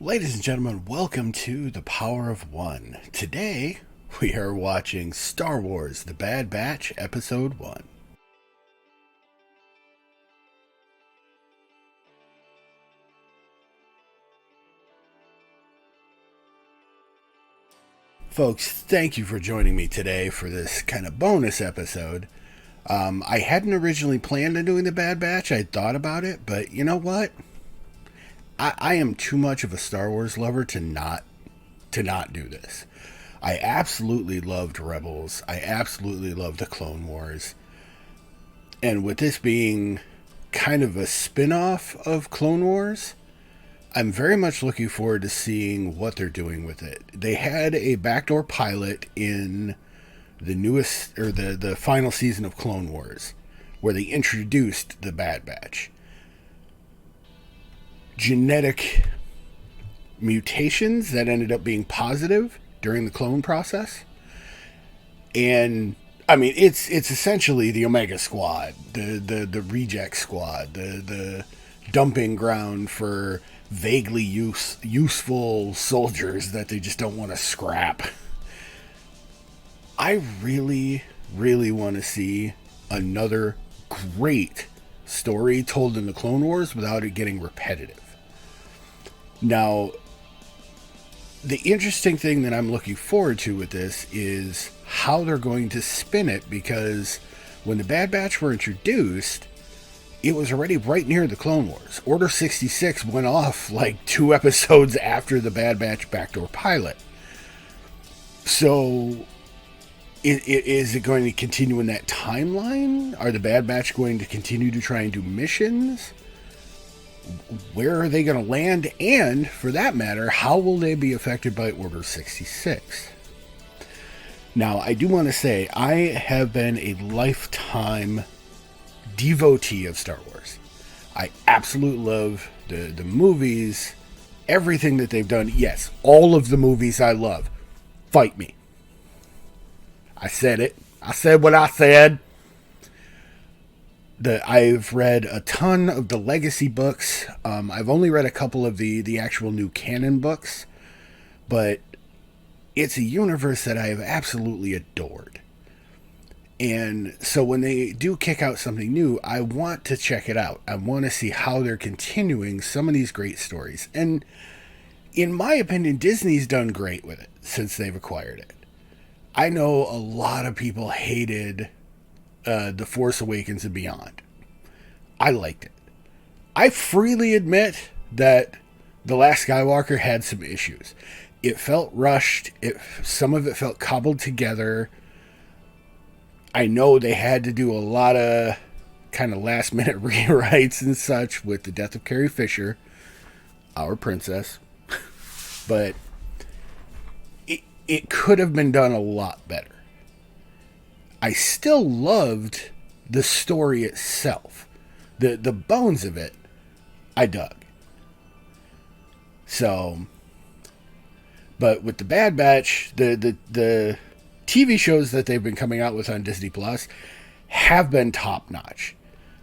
Ladies and gentlemen, welcome to The Power of One. Today, we are watching Star Wars The Bad Batch, Episode 1. Folks, thank you for joining me today for this kind of bonus episode. I hadn't originally planned on doing The Bad Batch. I thought about it, but you know what? I am too much of a Star Wars lover to not do this. I absolutely loved Rebels. I absolutely loved the Clone Wars. And with this being kind of a spin-off of Clone Wars, I'm very much looking forward to seeing what they're doing with it. They had a backdoor pilot in the newest or the final season of Clone Wars where they introduced the Bad Batch. Genetic mutations that ended up being positive during the clone process. And I mean, it's essentially the Omega Squad, the reject squad, the dumping ground for vaguely useful soldiers that they just don't want to scrap. I really, really want to see another great story told in the Clone Wars without it getting repetitive. Now, the interesting thing that I'm looking forward to with this is how they're going to spin it, because when the Bad Batch were introduced, it was already right near the Clone Wars. Order 66 went off like 2 episodes after the Bad Batch backdoor pilot. So, is it going to continue in that timeline? Are the Bad Batch going to continue to try and do missions? Where are they going to land? And, for that matter, how will they be affected by Order 66? Now, I do want to say, I have been a lifetime devotee of Star Wars. I absolutely love the movies, everything that they've done. Yes, all of the movies I love. Fight me. I said it. I said what I said. I've read a ton of the legacy books. I've only read a couple of the actual new canon books, but it's a universe that I have absolutely adored. And so when they do kick out something new, I want to check it out. I want to see how they're continuing some of these great stories. And in my opinion, Disney's done great with it since they've acquired it. I know a lot of people hated The Force Awakens and Beyond. I liked it. I freely admit that The Last Skywalker had some issues. It felt rushed. Some of it felt cobbled together. I know they had to do a lot of kind of last minute rewrites and such with the death of Carrie Fisher, our princess. But it could have been done a lot better. I still loved the story itself. The bones of it, I dug. So, but with the Bad Batch, the TV shows that they've been coming out with on Disney Plus have been top notch.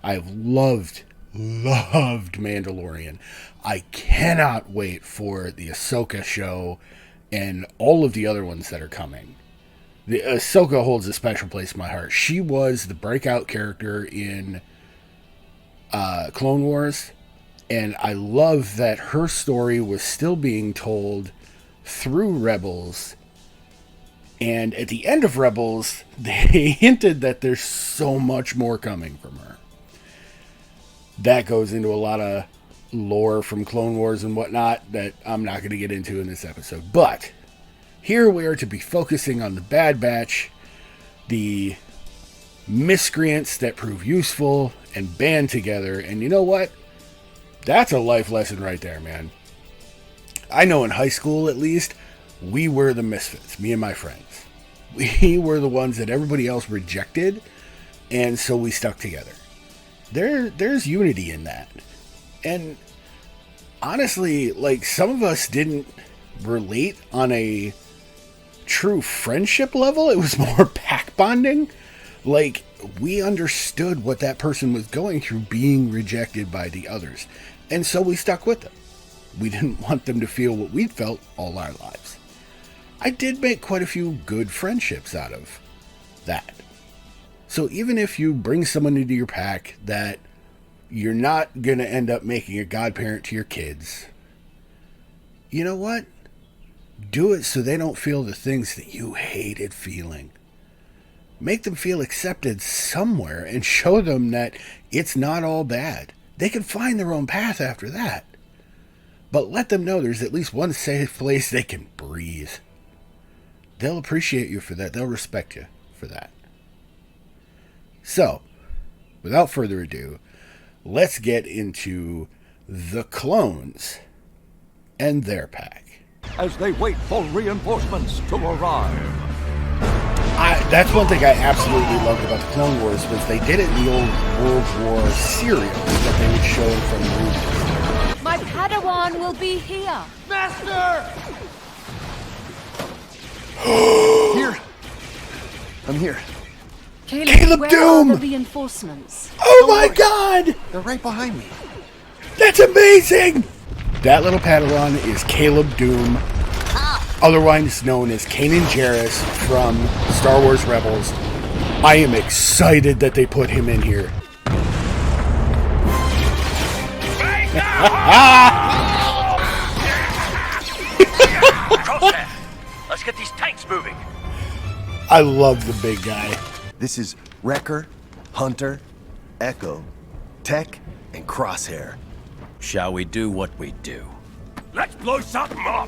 I've loved Mandalorian. I cannot wait for the Ahsoka show and all of the other ones that are coming. The Ahsoka holds a special place in my heart. She was the breakout character in Clone Wars, and I love that her story was still being told through Rebels. And at the end of Rebels, they hinted that there's so much more coming from her. That goes into a lot of lore from Clone Wars and whatnot that I'm not going to get into in this episode. But here we are to be focusing on the Bad Batch, the miscreants that prove useful and band together. And you know what? That's a life lesson right there, man. I know in high school, at least, we were the misfits, me and my friends. We were the ones that everybody else rejected, and so we stuck together. There's unity in that. And honestly, like, some of us didn't relate on a true friendship level. It was more pack bonding. Like, we understood what that person was going through being rejected by the others. And so we stuck with them. We didn't want them to feel what we'd felt all our lives. I did make quite a few good friendships out of that. So even if you bring someone into your pack that you're not going to end up making a godparent to your kids, you know what? Do it so they don't feel the things that you hated feeling. Make them feel accepted somewhere and show them that it's not all bad. They can find their own path after that. But let them know there's at least one safe place they can breathe. They'll appreciate you for that. They'll respect you for that. So, without further ado, let's get into the clones and their pack. As they wait for reinforcements to arrive. That's one thing I absolutely loved about the Clone Wars was they did it in the old World War serials that they would show from movies. My Padawan will be here. Master! Here. I'm here. Caleb where Doom! Are the reinforcements? Oh my God! They're right behind me. That's amazing! That little Padawan is Caleb Doom, otherwise known as Kanan Jarrus from Star Wars Rebels. I am excited that they put him in here. Crosshair! Let's get these tanks moving. I love the big guy. This is Wrecker, Hunter, Echo, Tech, and Crosshair. Shall we do what we do? Let's blow something up!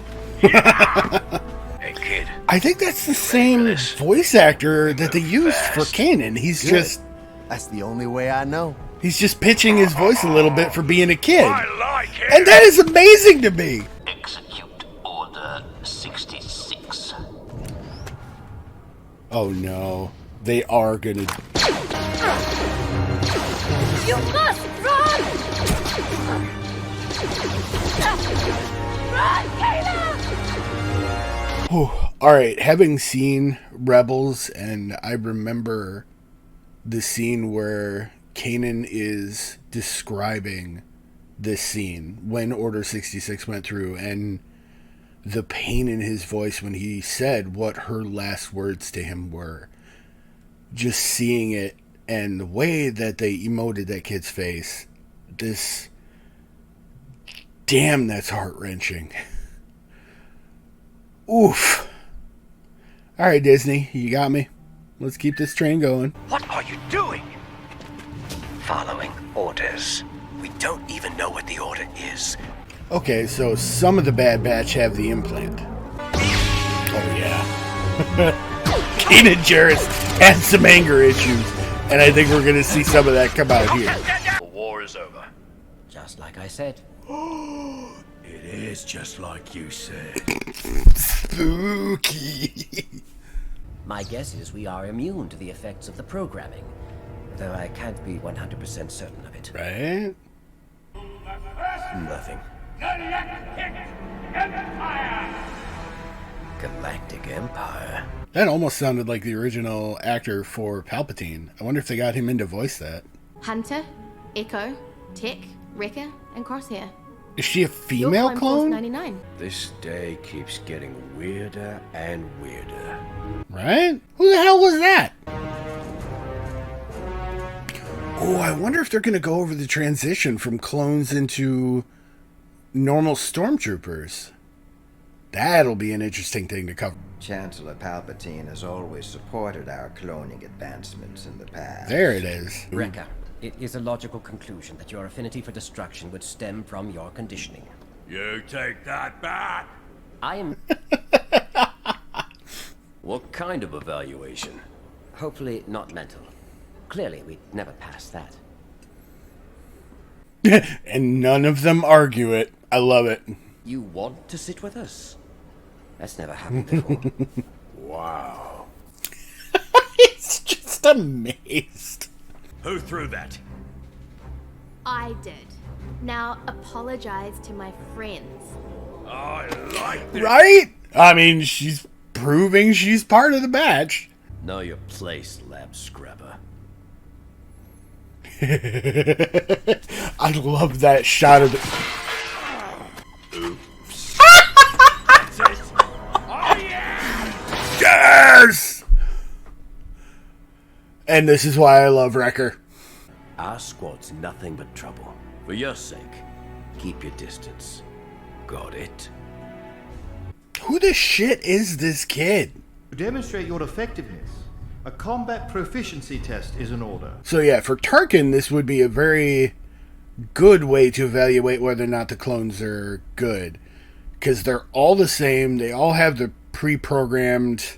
Hey, kid. I think that's the same voice actor that they used for Kanan. That's the only way I know. He's just pitching his voice a little bit for being a kid. I like it! And that is amazing to me. Execute Order 66. Oh no. They are gonna... You must run! Run, Caleb! Alright, having seen Rebels, and I remember the scene where Kanan is describing this scene when Order 66 went through, and the pain in his voice when he said what her last words to him were. Just seeing it and the way that they emoted that kid's face, damn, that's heart-wrenching. Oof. Alright, Disney, you got me. Let's keep this train going. What are you doing? Following orders. We don't even know what the order is. Okay, so some of the Bad Batch have the implant. Oh, yeah. Kanan Jarrus had some anger issues, and I think we're going to see some of that come out here. The war is over. Just like I said. It is just like you said. Spooky. My guess is we are immune to the effects of the programming, though I can't be 100% certain of it. Right? Nothing. Galactic Empire. That almost sounded like the original actor for Palpatine. I wonder if they got him in to voice that. Hunter, Echo, Tech, Wrecker, and Crosshair. Is she a female Your clone? 99. This day keeps getting weirder and weirder. Right? Who the hell was that? Oh, I wonder if they're going to go over the transition from clones into normal stormtroopers. That'll be an interesting thing to cover. Chancellor Palpatine has always supported our cloning advancements in the past. There it is. Wrecker, it is a logical conclusion that your affinity for destruction would stem from your conditioning. You take that back! I am... What kind of evaluation? hopefully not mental. Clearly, we'd never pass that. And none of them argue it. I love it. You want to sit with us? That's never happened before. Wow. He's just amazed. Who threw that? I did. Now apologize to my friends. I like this. Right? I mean, she's proving she's part of the batch. Know your place, lab scrubber. I love that shot of the... Yes! And this is why I love Wrecker. Our squad's nothing but trouble. For your sake, keep your distance. Got it? Who the shit is this kid? To demonstrate your effectiveness, a combat proficiency test is in order. So yeah, for Tarkin, this would be a very good way to evaluate whether or not the clones are good. Because they're all the same, they all have the pre-programmed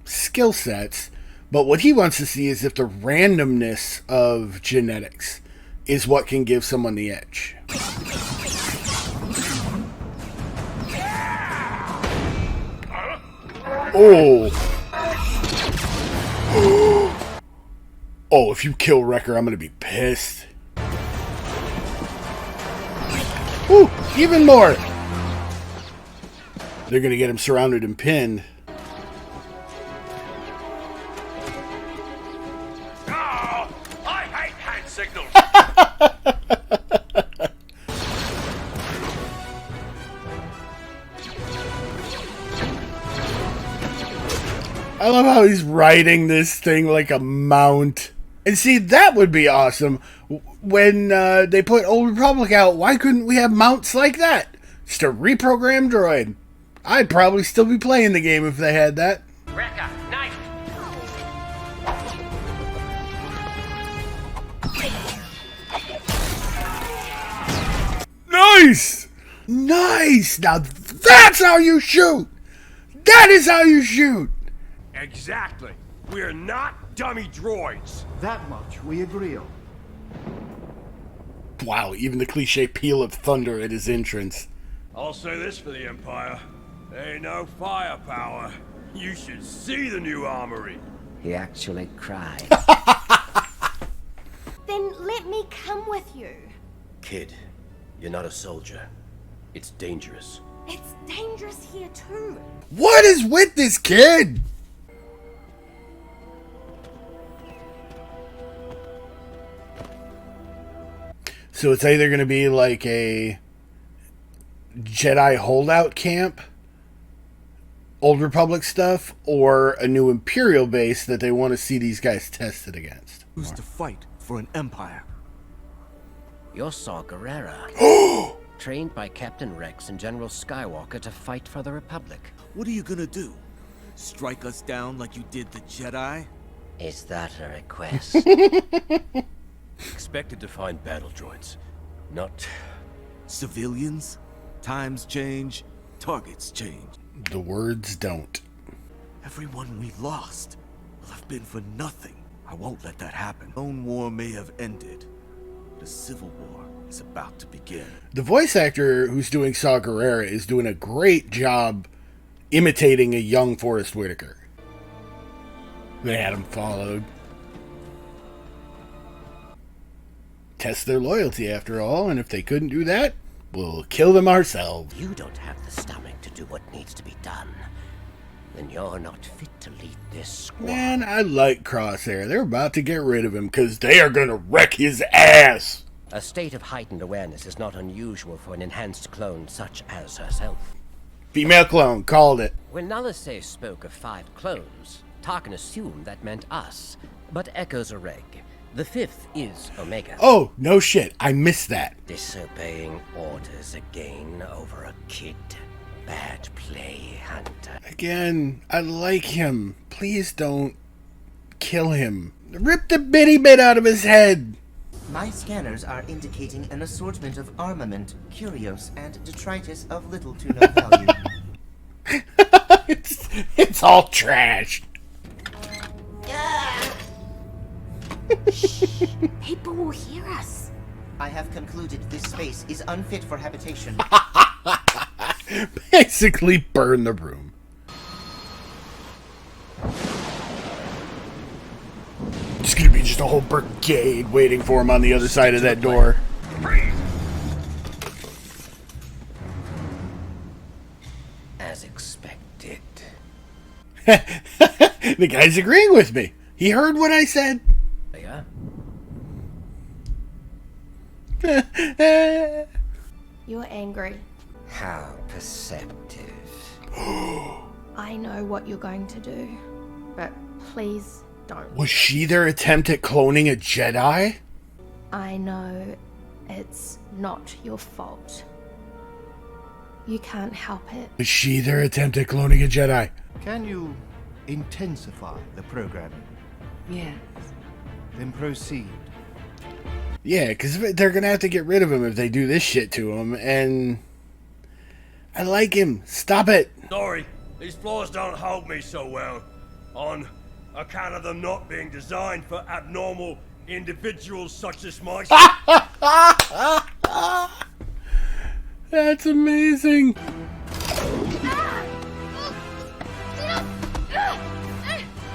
skill sets, but what he wants to see is if the randomness of genetics is what can give someone the edge. Oh. Oh, if you kill Wrecker, I'm going to be pissed. Ooh, even more. They're going to get him surrounded and pinned. Oh, I hate hand signals. I love how he's riding this thing like a mount. And see, that would be awesome. When they put Old Republic out, why couldn't we have mounts like that? Just a reprogrammed droid. I'd probably still be playing the game if they had that. Wrecker, knife! Nice! Nice! Now that's how you shoot! That is how you shoot! Exactly. We're not dummy droids. That much we agree on. Wow, even the cliche peal of thunder at his entrance. I'll say this for the Empire. Ain't no firepower. You should see the new armory. He actually cried. Then let me come with you. Kid, you're not a soldier. It's dangerous. It's dangerous here too. What is with this kid? So it's either going to be like a Jedi holdout camp, Old Republic stuff, or a new Imperial base that they want to see these guys tested against. Who's to fight for an empire? You're Saw Gerrera. Trained by Captain Rex and General Skywalker to fight for the Republic. What are you gonna do? Strike us down like you did the Jedi? Is that a request? Expected to find battle droids, not Civilians? Times change, targets change. The words don't. Everyone we lost will have been for nothing. I won't let that happen. Lone War may have ended. The Civil War is about to begin. The voice actor who's doing Saw Gerrera is doing a great job imitating a young Forrest Whitaker. They had him followed. Test their loyalty after all, and if they couldn't do that, we'll kill them ourselves. You don't have the stomach to do what needs to be done. Then you're not fit to lead this squad. Man, I like Crosshair. They're about to get rid of him because they are going to wreck his ass. A state of heightened awareness is not unusual for an enhanced clone such as herself. Female clone, called it. When Nalase spoke of 5 clones, Tarkin assumed that meant us. But Echo's a reg. The 5th is Omega. Oh, no shit. I missed that. Disobeying orders again over a kid. Bad play, Hunter. Again, I like him. Please don't kill him. Rip the bitty bit out of his head. My scanners are indicating an assortment of armament, curios, and detritus of little to no value. it's all trash. Shh, people will hear us. I have concluded this space is unfit for habitation. Basically burn the room. It's gonna be just a whole brigade waiting for him on the other side of that door. As expected. The guy's agreeing with me. He heard what I said. Yeah? You're angry. How perceptive. I know what you're going to do. but please don't. Was she their attempt at cloning a Jedi? I know it's not your fault. You can't help it. Was she their attempt at cloning a Jedi? Can you intensify the programming? Yes. Then proceed. Yeah, because they're going to have to get rid of him if they do this shit to him, and I like him. Stop it. Sorry, these floors don't hold me so well. On account of them not being designed for abnormal individuals such as myself. That's amazing.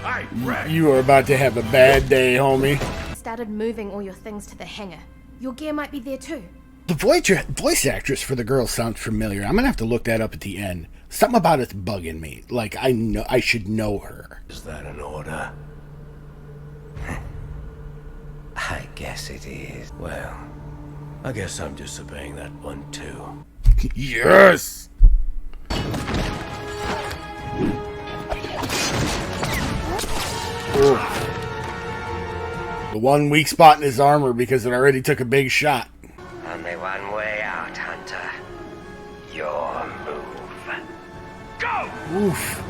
Hey, Rex. You are about to have a bad day, homie. Started moving all your things to the hangar. Your gear might be there too. The voice actress for the girl sounds familiar. I'm gonna have to look that up at the end. Something about it's bugging me. Like I should know her. Is that an order? I guess it is. Well, I guess I'm disobeying that one too. Yes. Ugh. The one weak spot in his armor because it already took a big shot. Only one way out, Hunter. Your move. Go! Oof.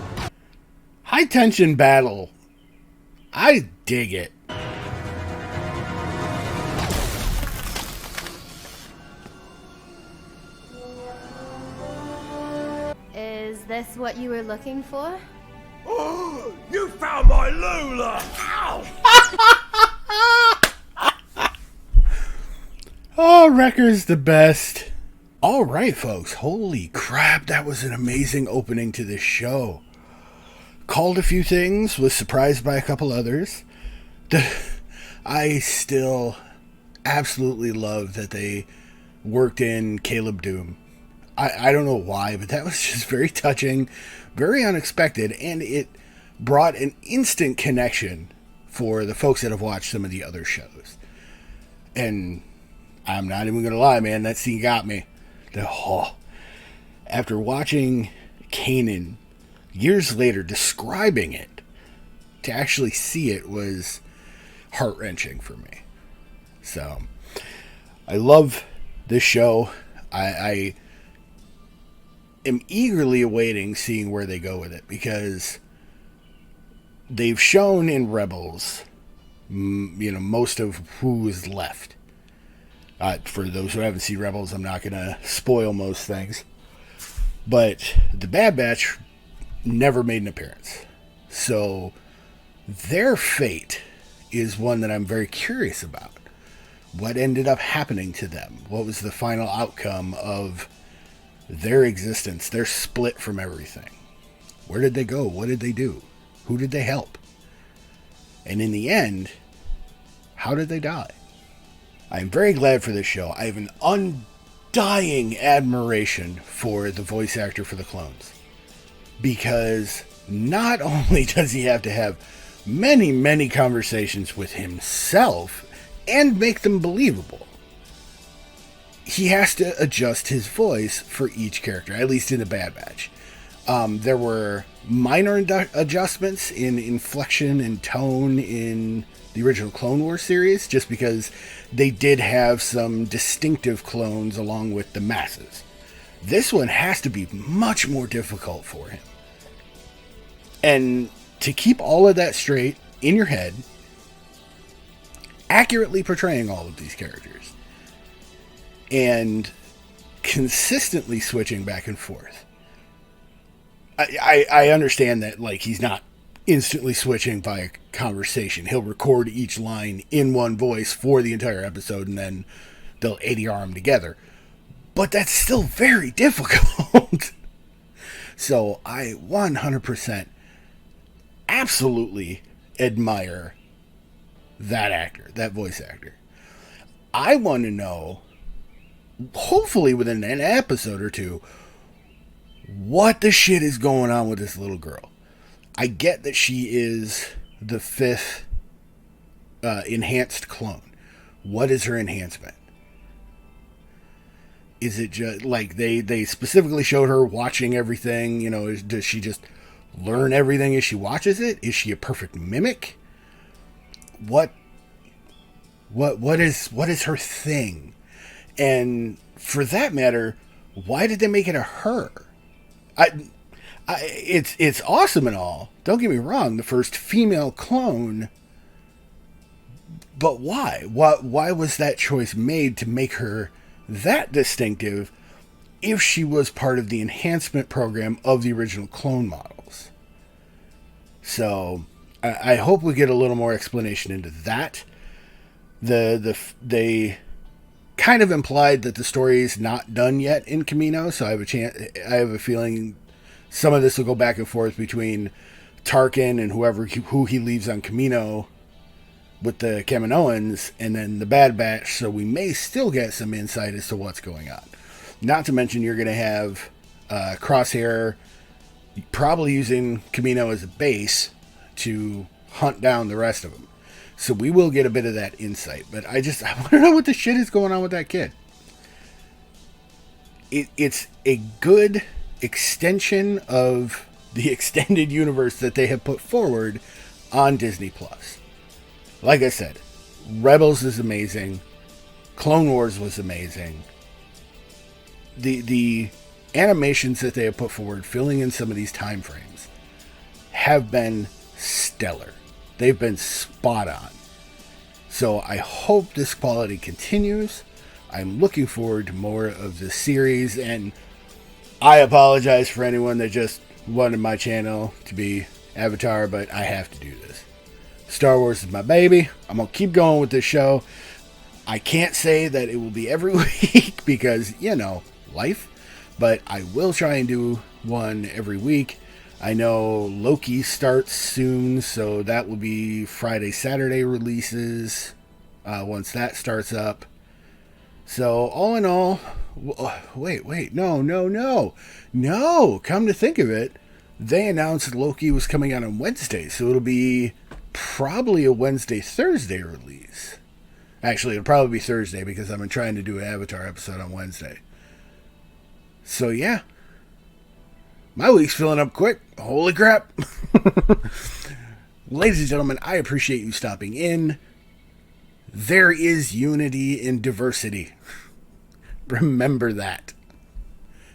High tension battle. I dig it. Is this what you were looking for? Oh, you found my Lula! Ow! Oh, Wrecker's the best. All right, folks. Holy crap, that was an amazing opening to this show. Called a few things, was surprised by a couple others. I still absolutely love that they worked in Caleb Doom. I don't know why, but that was just very touching, very unexpected, and it brought an instant connection for the folks that have watched some of the other shows. And I'm not even going to lie, man, that scene got me. After watching Kanan years later describing it, to actually see it was heart-wrenching for me. So, I love this show. I am eagerly awaiting seeing where they go with it, because they've shown in Rebels, most of who is left. For those who haven't seen Rebels, I'm not going to spoil most things. But the Bad Batch never made an appearance. So their fate is one that I'm very curious about. What ended up happening to them? What was the final outcome of their existence? Their split from everything. Where did they go? What did they do? Who did they help? And in the end, how did they die? I'm very glad for this show. I have an undying admiration for the voice actor for the clones. Because not only does he have to have many, many conversations with himself and make them believable, he has to adjust his voice for each character, at least in the Bad Batch. There were minor adjustments in inflection and tone in the original Clone Wars series, just because they did have some distinctive clones along with the masses. This one has to be much more difficult for him. And to keep all of that straight in your head, accurately portraying all of these characters, and consistently switching back and forth. I understand that, like, he's not instantly switching via conversation. He'll record each line in one voice for the entire episode, and then they'll ADR them together. But that's still very difficult. So I 100% absolutely admire that actor, that voice actor. I want to know, hopefully within an episode or two, what the shit is going on with this little girl. I get that she is the 5th enhanced clone. What is her enhancement? Is it just like they specifically showed her watching everything? Does she just learn everything as she watches it? Is she a perfect mimic? What is her thing? And for that matter, why did they make it a her? It's awesome and all. Don't get me wrong, the first female clone. But why? Why was that choice made to make her that distinctive if she was part of the enhancement program of the original clone models? So I hope we get a little more explanation into that. They kind of implied that the story is not done yet in Camino, so I have a feeling some of this will go back and forth between Tarkin and who he leaves on Camino with the Kaminoans, and then the Bad Batch, so we may still get some insight as to what's going on. Not to mention you're going to have Crosshair probably using Camino as a base to hunt down the rest of them. So we will get a bit of that insight. But I want to know what the shit is going on with that kid. It's a good extension of the extended universe that they have put forward on Disney+. Like I said, Rebels is amazing. Clone Wars was amazing. The animations that they have put forward, filling in some of these time frames, have been stellar. They've been spot on. So I hope this quality continues. I'm looking forward to more of the series, and I apologize for anyone that just wanted my channel to be Avatar, but I have to do this. Star Wars is my baby. I'm going to keep going with this show. I can't say that it will be every week because, life, but I will try and do one every week. I know Loki starts soon, so that will be Friday, Saturday releases once that starts up. So all in all, wait, no. Come to think of it, they announced Loki was coming out on Wednesday, so it'll be probably a Wednesday-Thursday release. Actually, it'll probably be Thursday because I've been trying to do an Avatar episode on Wednesday. So yeah. My week's filling up quick. Holy crap. Ladies and gentlemen, I appreciate you stopping in. There is unity in diversity. Remember that.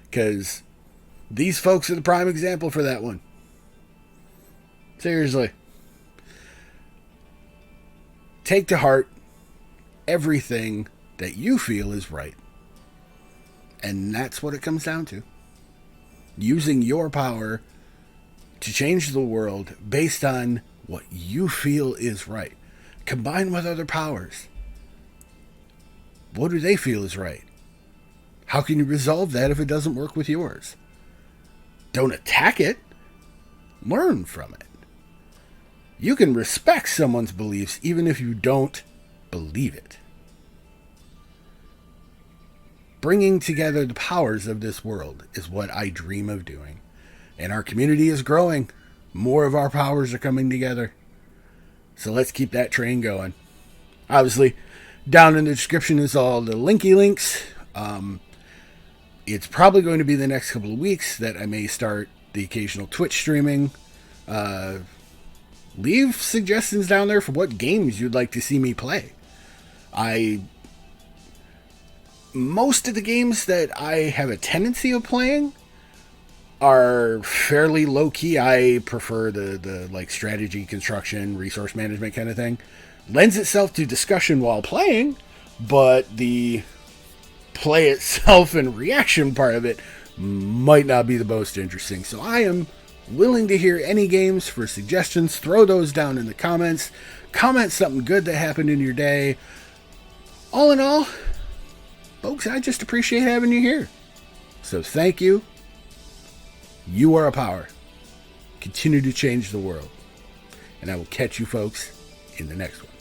Because these folks are the prime example for that one. Seriously. Take to heart everything that you feel is right. And that's what it comes down to. Using your power to change the world based on what you feel is right. Combined with other powers. What do they feel is right? How can you resolve that if it doesn't work with yours? Don't attack it. Learn from it. You can respect someone's beliefs even if you don't believe it. Bringing together the powers of this world is what I dream of doing. And our community is growing. More of our powers are coming together. So let's keep that train going. Obviously, down in the description is all the linky links. It's probably going to be the next couple of weeks that I may start the occasional Twitch streaming. Leave suggestions down there for what games you'd like to see me play. Most of the games that I have a tendency of playing are fairly low-key. I prefer the like strategy, construction, resource management kind of thing. Lends itself to discussion while playing, but the play itself and reaction part of it might not be the most interesting. So I am willing to hear any games for suggestions. Throw those down in the comments. Comment something good that happened in your day. All in all, folks, I just appreciate having you here. So thank you. You are a power. Continue to change the world. And I will catch you folks in the next one.